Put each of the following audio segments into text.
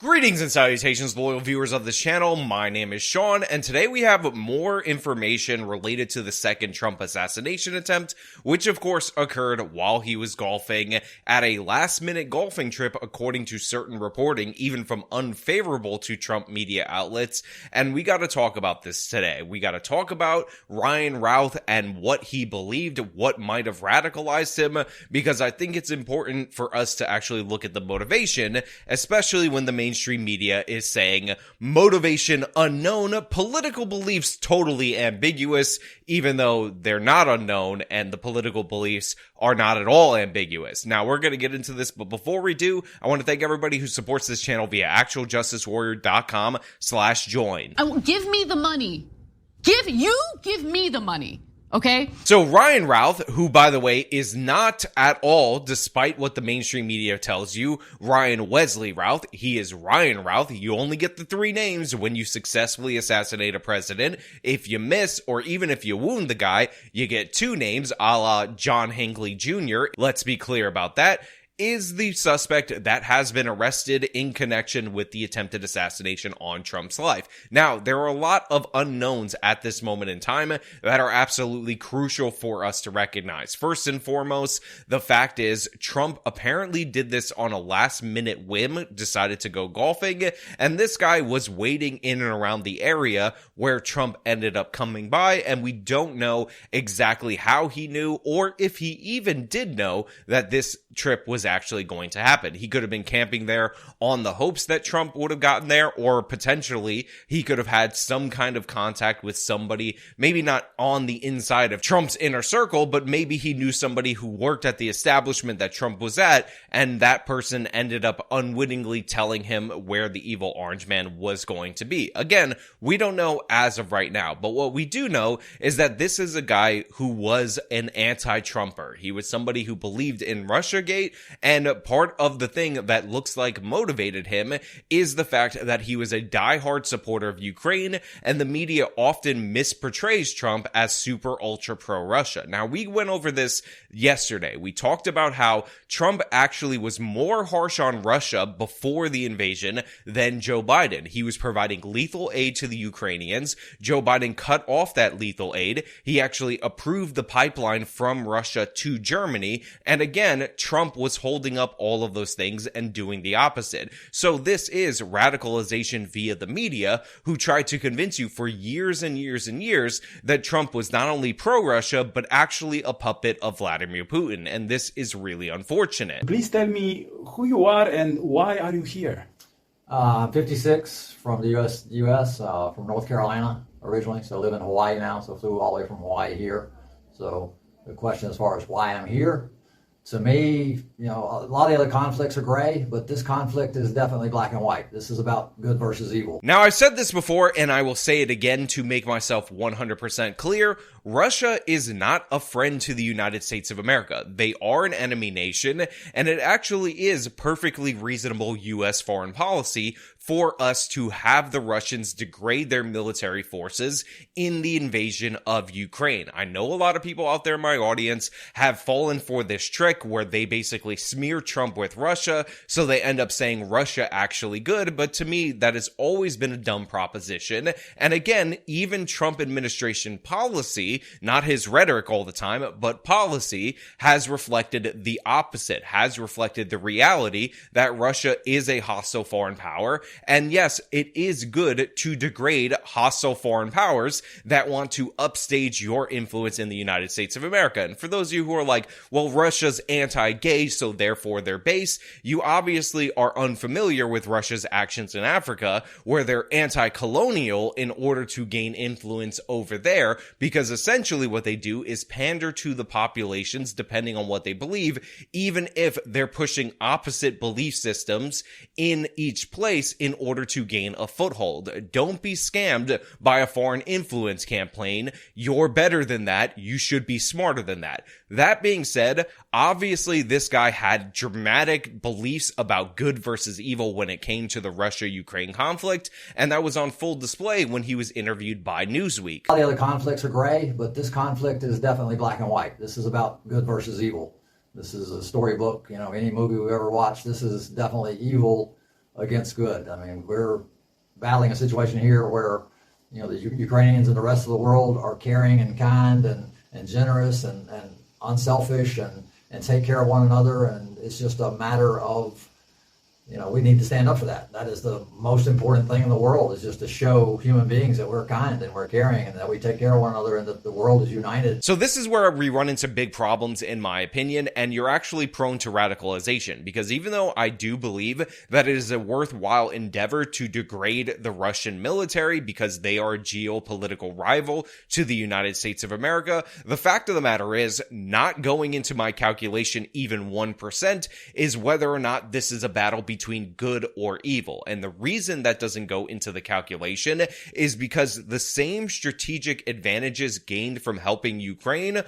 Greetings and salutations, loyal viewers of this channel. My name is Sean, and today we have more information related to the second Trump assassination attempt, which of course occurred while he was golfing at a last-minute golfing trip, according to certain reporting, even from unfavorable to Trump media outlets. And we got to talk about this today. We got to talk about Ryan Routh and what he believed, what might have radicalized him, because I think it's important for us to actually look at the motivation, especially when the mainstream media is saying motivation unknown, political beliefs totally ambiguous, even though they're not unknown and the political beliefs are not at all ambiguous. Now, we're going to get into this, but before we do, I want to thank everybody who supports this channel via actualjusticewarrior.com/join. Give me the money. Give me the money. Okay. So Ryan Routh, who, by the way, is not at all, despite what the mainstream media tells you, Ryan Wesley Routh. He is Ryan Routh. You only get the three names when you successfully assassinate a president. If you miss, or even if you wound the guy, you get two names, a la John Hinckley Jr. Let's be clear about that. Is the suspect that has been arrested in connection with the attempted assassination on Trump's life. Now, there are a lot of unknowns at this moment in time that are absolutely crucial for us to recognize. First and foremost, the fact is Trump apparently did this on a last-minute whim, decided to go golfing, and this guy was waiting in and around the area where Trump ended up coming by, and we don't know exactly how he knew or if he even did know that this trip was actually going to happen. He could have been camping there on the hopes that Trump would have gotten there, or potentially he could have had some kind of contact with somebody, maybe not on the inside of Trump's inner circle, but maybe he knew somebody who worked at the establishment that Trump was at, and that person ended up unwittingly telling him where the evil orange man was going to be. Again, we don't know as of right now, but what we do know is that this is a guy who was an anti-Trumper. He was somebody who believed in Russiagate, and part of the thing that looks like motivated him is the fact that he was a diehard supporter of Ukraine, and the media often misportrays Trump as super ultra pro-Russia. Now, we went over this yesterday. We talked about how Trump actually was more harsh on Russia before the invasion than Joe Biden. He was providing lethal aid to the Ukrainians. Joe Biden cut off that lethal aid. He actually approved the pipeline from Russia to Germany, and again, Trump was holding up all of those things and doing the opposite. So this is radicalization via the media, who tried to convince you for years and years and years that Trump was not only pro-Russia, but actually a puppet of Vladimir Putin. And this is really unfortunate. Please tell me who you are and why are you here? I'm 56, from the U.S., from North Carolina originally, so I live in Hawaii now, so flew all the way from Hawaii here. So the question as far as why I'm here, to me, you know, a lot of the other conflicts are gray, but this conflict is definitely black and white. This is about good versus evil. Now, I've said this before, and I will say it again to make myself 100% clear. Russia is not a friend to the United States of America. They are an enemy nation, and it actually is perfectly reasonable U.S. foreign policy for us to have the Russians degrade their military forces in the invasion of Ukraine. I know a lot of people out there in my audience have fallen for this trick where they basically smear Trump with Russia, so they end up saying Russia actually good, but to me, that has always been a dumb proposition. And again, even Trump administration policy, not his rhetoric all the time, but policy, has reflected the opposite, has reflected the reality that Russia is a hostile foreign power. And yes, it is good to degrade hostile foreign powers that want to upstage your influence in the United States of America. And for those of you who are like, well, Russia's anti-gay, so therefore they're base, you obviously are unfamiliar with Russia's actions in Africa, where they're anti-colonial in order to gain influence over there, because essentially what they do is pander to the populations depending on what they believe, even if they're pushing opposite belief systems in each place in order to gain a foothold. Don't be scammed by a foreign influence campaign. You're better than that. You should be smarter than that. That being said, obviously this guy had dramatic beliefs about good versus evil when it came to the Russia-Ukraine conflict, and that was on full display when he was interviewed by Newsweek. A lot of the other conflicts are gray, but this conflict is definitely black and white. This is about good versus evil. This is a storybook, you know, any movie we've ever watched. This is definitely evil against good. I mean, we're battling a situation here where, the Ukrainians and the rest of the world are caring and kind and generous and unselfish and take care of one another. And it's just a matter of, we need to stand up for that. That is the most important thing in the world, is just to show human beings that we're kind and we're caring and that we take care of one another and that the world is united. So this is where we run into big problems, in my opinion, and you're actually prone to radicalization, because even though I do believe that it is a worthwhile endeavor to degrade the Russian military because they are a geopolitical rival to the United States of America, the fact of the matter is, not going into my calculation even 1%, is whether or not this is a battle between good or evil. And the reason that doesn't go into the calculation is because the same strategic advantages gained from helping Ukraine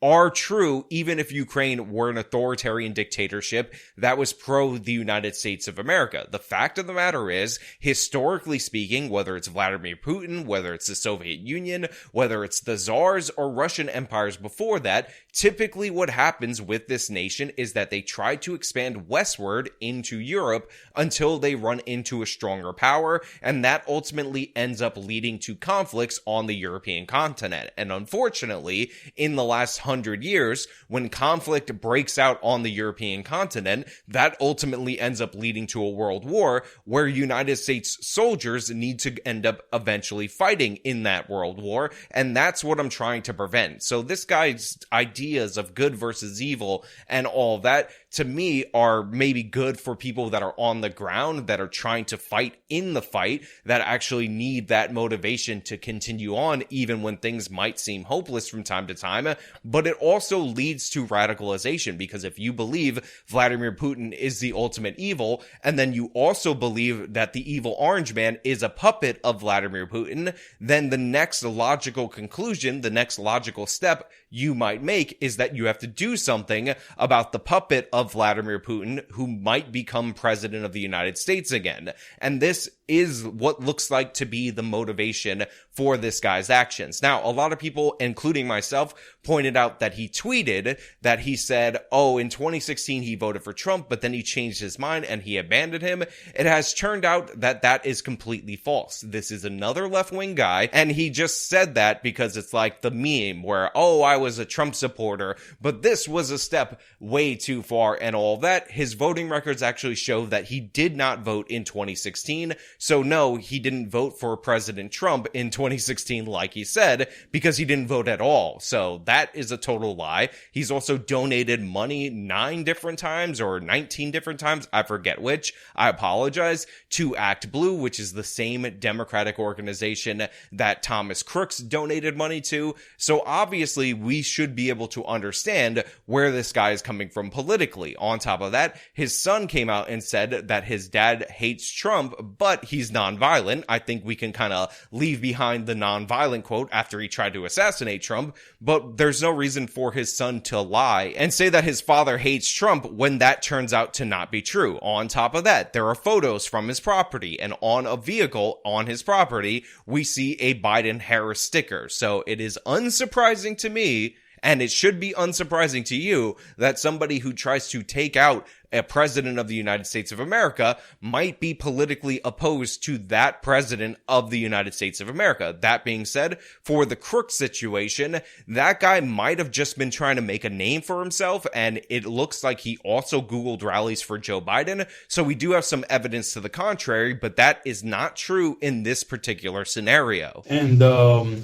are true even if Ukraine were an authoritarian dictatorship that was pro the United States of America. The fact of the matter is, historically speaking, whether it's Vladimir Putin, whether it's the Soviet Union, whether it's the Tsars or Russian empires before that, typically what happens with this nation is that they try to expand westward into Europe until they run into a stronger power, and that ultimately ends up leading to conflicts on the European continent. And unfortunately, in the last 100 years, when conflict breaks out on the European continent, that ultimately ends up leading to a world war where United States soldiers need to end up eventually fighting in that world war, and that's what I'm trying to prevent. So this guy's ideas of good versus evil and all that, to me, are maybe good for people that are on the ground, that are trying to fight in the fight, that actually need that motivation to continue on even when things might seem hopeless from time to time. But it also leads to radicalization, because if you believe Vladimir Putin is the ultimate evil, and then you also believe that the evil orange man is a puppet of Vladimir Putin, then the next logical conclusion, the next logical step you might make is that you have to do something about the puppet of Vladimir Putin, who might become president of the United States again. And this is what looks like to be the motivation for this guy's actions. Now, a lot of people, including myself, pointed out that he tweeted that he said, in 2016 he voted for Trump, but then he changed his mind and he abandoned him. It has turned out that that is completely false. This is another left-wing guy, and he just said that because it's like the meme where, I was a Trump supporter, but this was a step way too far and all that. His voting records actually show that he did not vote in 2016. So no, he didn't vote for President Trump in 2016 like he said, because he didn't vote at all. So that is a total lie. He's also donated money 9 different times or 19 different times, I forget which, I apologize, to Act Blue, which is the same Democratic organization that Thomas Crooks donated money to. So obviously we should be able to understand where this guy is coming from politically. On top of that, his son came out and said that his dad hates Trump, but he's nonviolent. I think we can kind of leave behind the nonviolent quote after he tried to assassinate Trump, but there's no reason for his son to lie and say that his father hates Trump when that turns out to not be true. On top of that, there are photos from his property, and on a vehicle on his property, we see a Biden-Harris sticker. So it is unsurprising to me, and it should be unsurprising to you, that somebody who tries to take out a president of the United States of America might be politically opposed to that president of the United States of America. That being said, for the Crook situation, that guy might have just been trying to make a name for himself, and it looks like he also Googled rallies for Joe Biden. So we do have some evidence to the contrary, but that is not true in this particular scenario. And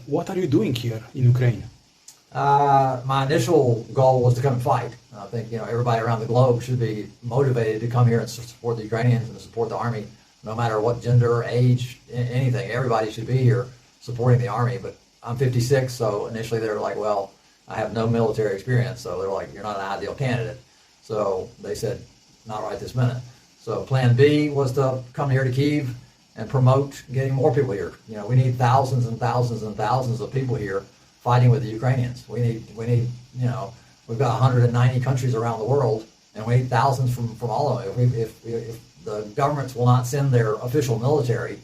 what are you doing here in Ukraine? My initial goal was to come and fight. I think everybody around the globe should be motivated to come here and support the Ukrainians and to support the army, no matter what gender, age, anything. Everybody should be here supporting the army. But I'm 56, so initially they were like, well, I have no military experience, so they're like, you're not an ideal candidate. So they said, not right this minute. So plan B was to come here to Kyiv and promote getting more people here. We need thousands and thousands and thousands of people here fighting with the Ukrainians. We need, we've got 190 countries around the world, and we need thousands from all of them. If the governments will not send their official military,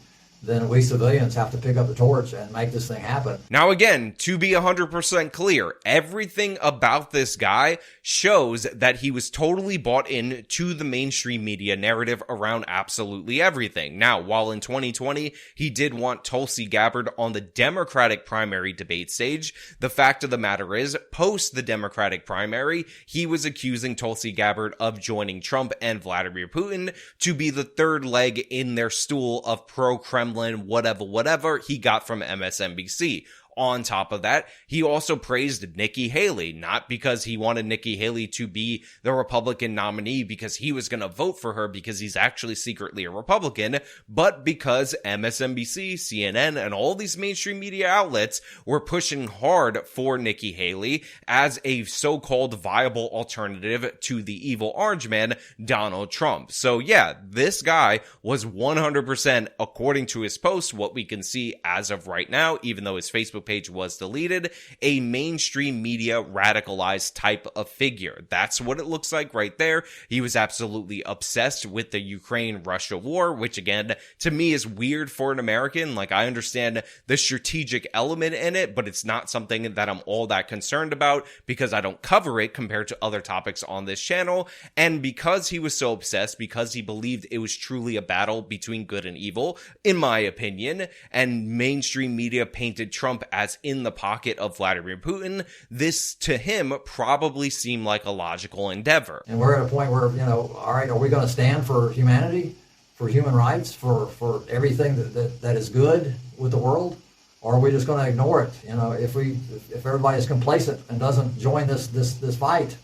then we civilians have to pick up the torch and make this thing happen. Now again, to be 100% clear, everything about this guy shows that he was totally bought in to the mainstream media narrative around absolutely everything. Now, while in 2020, he did want Tulsi Gabbard on the Democratic primary debate stage, the fact of the matter is, post the Democratic primary, he was accusing Tulsi Gabbard of joining Trump and Vladimir Putin to be the third leg in their stool of pro-Kremlin whatever he got from MSNBC. On top of that, he also praised Nikki Haley, not because he wanted Nikki Haley to be the Republican nominee because he was going to vote for her because he's actually secretly a Republican, but because MSNBC, CNN, and all these mainstream media outlets were pushing hard for Nikki Haley as a so-called viable alternative to the evil orange man, Donald Trump. So yeah, this guy was 100%, according to his post, what we can see as of right now, even though his Facebook page was deleted, a mainstream media radicalized type of figure. That's what it looks like right there. He was absolutely obsessed with the Ukraine-Russia war, which again, to me is weird for an American. Like, I understand the strategic element in it, but it's not something that I'm all that concerned about because I don't cover it compared to other topics on this channel. And because he was so obsessed, because he believed it was truly a battle between good and evil, in my opinion, and mainstream media painted Trump as in the pocket of Vladimir Putin, this to him probably seemed like a logical endeavor. And we're at a point where, all right, are we going to stand for humanity, for human rights, for everything that is good with the world? Or are we just going to ignore it? If everybody's complacent and doesn't join this fight,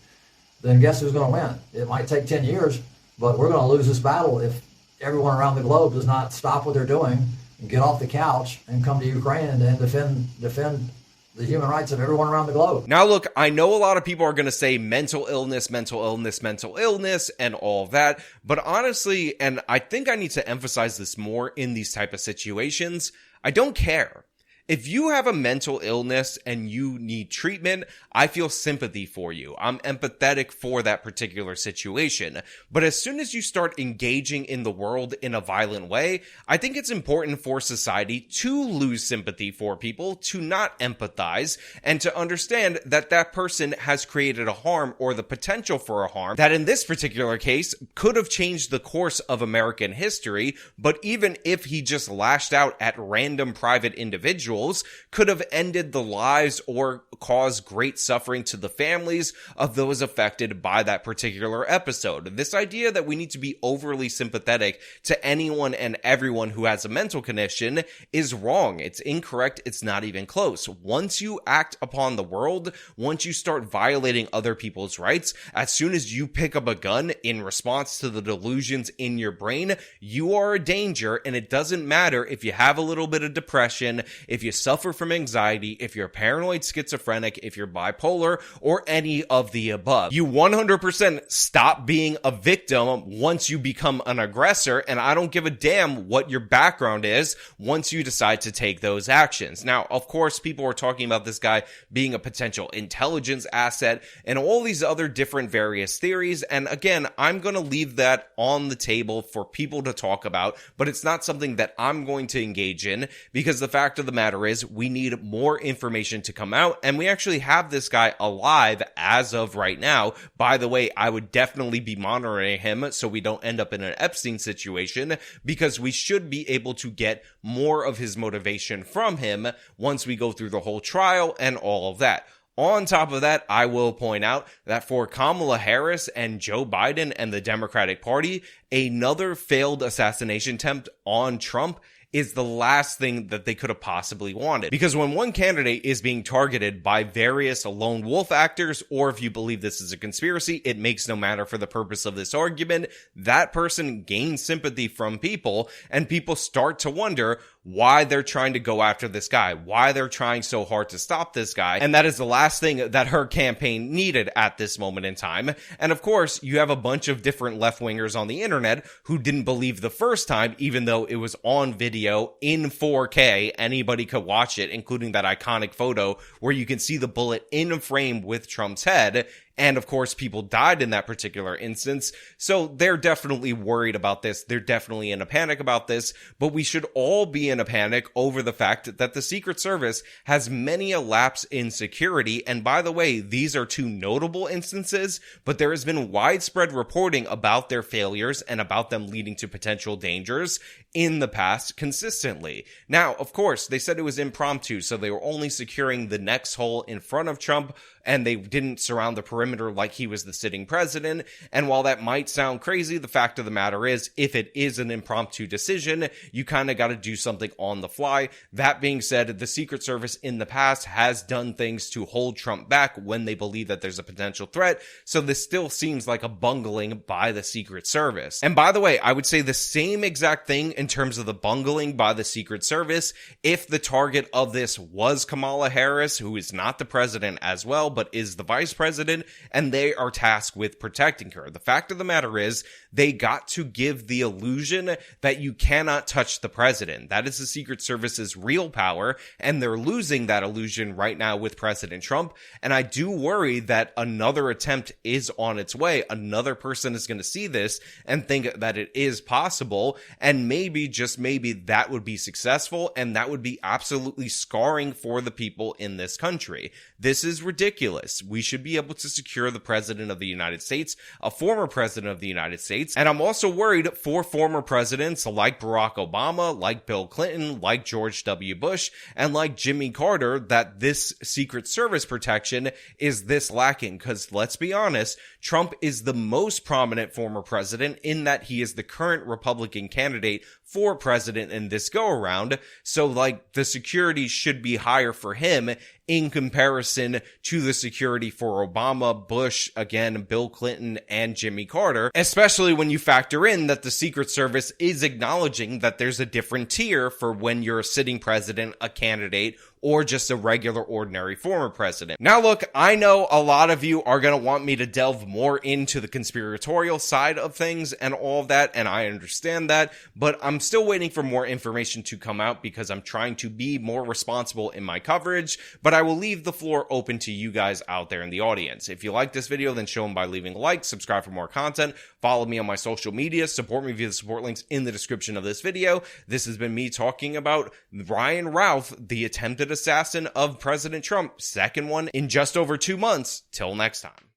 then guess who's going to win? It might take 10 years, but we're going to lose this battle if everyone around the globe does not stop what they're doing, get off the couch and come to Ukraine and defend the human rights of everyone around the globe. Now look, I know a lot of people are going to say mental illness, and all that, but honestly, and I think I need to emphasize this more in these type of situations, I don't care. If you have a mental illness and you need treatment, I feel sympathy for you. I'm empathetic for that particular situation. But as soon as you start engaging in the world in a violent way, I think it's important for society to lose sympathy for people, to not empathize, and to understand that that person has created a harm or the potential for a harm that in this particular case could have changed the course of American history. But even if he just lashed out at random private individuals, could have ended the lives or caused great suffering to the families of those affected by that particular episode. This idea that we need to be overly sympathetic to anyone and everyone who has a mental condition is wrong. It's incorrect. It's not even close. Once you act upon the world, once you start violating other people's rights, as soon as you pick up a gun in response to the delusions in your brain, you are a danger, and it doesn't matter if you have a little bit of depression, if you suffer from anxiety, if you're paranoid schizophrenic, if you're bipolar, or any of the above. You 100% stop being a victim once you become an aggressor, and I don't give a damn what your background is once you decide to take those actions. Now, of course, people are talking about this guy being a potential intelligence asset and all these other different various theories, and again, I'm going to leave that on the table for people to talk about, but it's not something that I'm going to engage in because the fact of the matter is we need more information to come out, and we actually have this guy alive as of right now. By the way, I would definitely be monitoring him so we don't end up in an Epstein situation, because we should be able to get more of his motivation from him once we go through the whole trial and all of that. On top of that, I will point out that for Kamala Harris and Joe Biden and the Democratic Party, another failed assassination attempt on Trump is the last thing that they could have possibly wanted. Because when one candidate is being targeted by various lone wolf actors, or if you believe this is a conspiracy, it makes no matter for the purpose of this argument, that person gains sympathy from people, and people start to wonder why they're trying to go after this guy, why they're trying so hard to stop this guy, and that is the last thing that her campaign needed at this moment in time. And of course, you have a bunch of different left-wingers on the internet who didn't believe the first time, even though it was on video in 4K, anybody could watch it, including that iconic photo where you can see the bullet in frame with Trump's head. And of course, people died in that particular instance. So they're definitely worried about this. They're definitely in a panic about this, but we should all be in a panic over the fact that the Secret Service has many a lapse in security. And by the way, these are two notable instances, but there has been widespread reporting about their failures and about them leading to potential dangers in the past consistently. Now, of course, they said it was impromptu, so they were only securing the next hole in front of Trump, and they didn't surround the perimeter like he was the sitting president. And while that might sound crazy, the fact of the matter is, if it is an impromptu decision, you kind of got to do something on the fly. That being said, the Secret Service in the past has done things to hold Trump back when they believe that there's a potential threat. So this still seems like a bungling by the Secret Service. And by the way, I would say the same exact thing in terms of the bungling by the Secret Service if the target of this was Kamala Harris, who is not the president as well, but is the vice president, and they are tasked with protecting her. The fact of the matter is, they got to give the illusion that you cannot touch the president. That is the Secret Service's real power, and they're losing that illusion right now with President Trump. And I do worry that another attempt is on its way. Another person is going to see this and think that it is possible, and maybe, just maybe, that would be successful, and that would be absolutely scarring for the people in this country. This is ridiculous. We should be able to secure the president of the United States, a former president of the United States. And I'm also worried for former presidents like Barack Obama, like Bill Clinton, like George W. Bush, and like Jimmy Carter, that this Secret Service protection is this lacking. Because let's be honest, Trump is the most prominent former president in that he is the current Republican candidate for president in this go around. So like the security should be higher for him in comparison to the security for Obama, Bush, again, Bill Clinton, and Jimmy Carter, especially when you factor in that the Secret Service is acknowledging that there's a different tier for when you're a sitting president, a candidate, or just a regular ordinary former president. Now look, I know a lot of you are going to want me to delve more into the conspiratorial side of things and all of that, and I understand that, but I'm still waiting for more information to come out because I'm trying to be more responsible in my coverage, but I will leave the floor open to you guys out there in the audience. If you like this video, then show them by leaving a like, subscribe for more content, follow me on my social media, support me via the support links in the description of this video. This has been me talking about Ryan Routh, the attempted assassin of President Trump, second one in just over 2 months. Till next time.